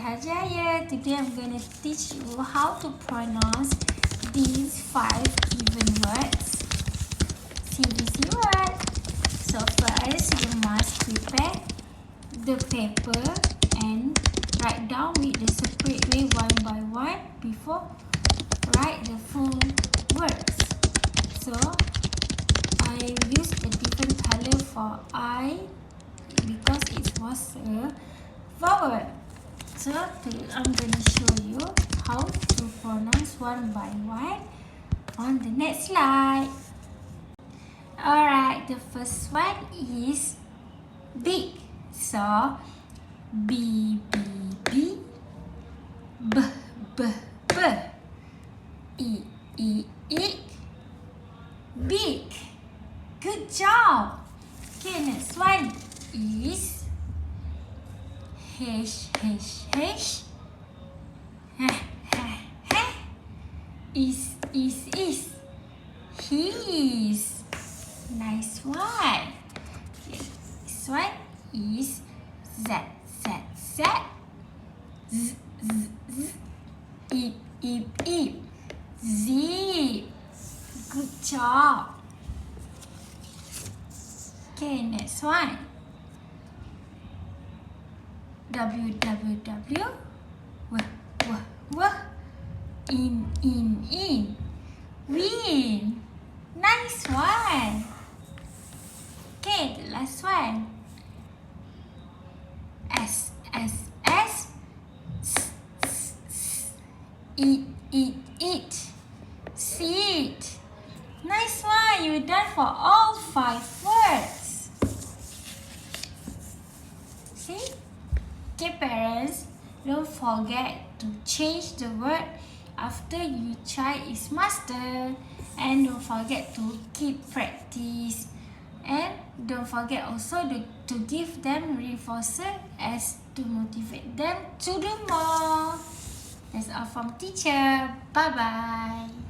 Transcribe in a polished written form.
Hajaya. Today I'm going to teach you how to pronounce these 5 even words. CVC word. So first you must prepare the paper and write down with the separate way one by one before write the full words. So I use a different color for I because it was a vowel. So I'm going to show you how to pronounce one by one on the next slide. Alright, the first one is big. So B, B, B, B, B, B, E, E, E, big. Good job. Okay, next one is H, H, H, H, H, H, is, his. Nice one. Okay, this one is Z, Z, Z, Z, Z, Z, Eep, Eep, Eep, zip. Good job. Okay, next one. W, W, W, W, W, W, in, win. Nice one. Okay, the last one. S, S, S, S, S, S, eat, sit. Nice one. You're done for all 5 words. See? Okay, parents, don't forget to change the word after you try its master, and don't forget to keep practice, and don't forget also to give them reinforcer as to motivate them to do more. That's all from teacher. Bye bye.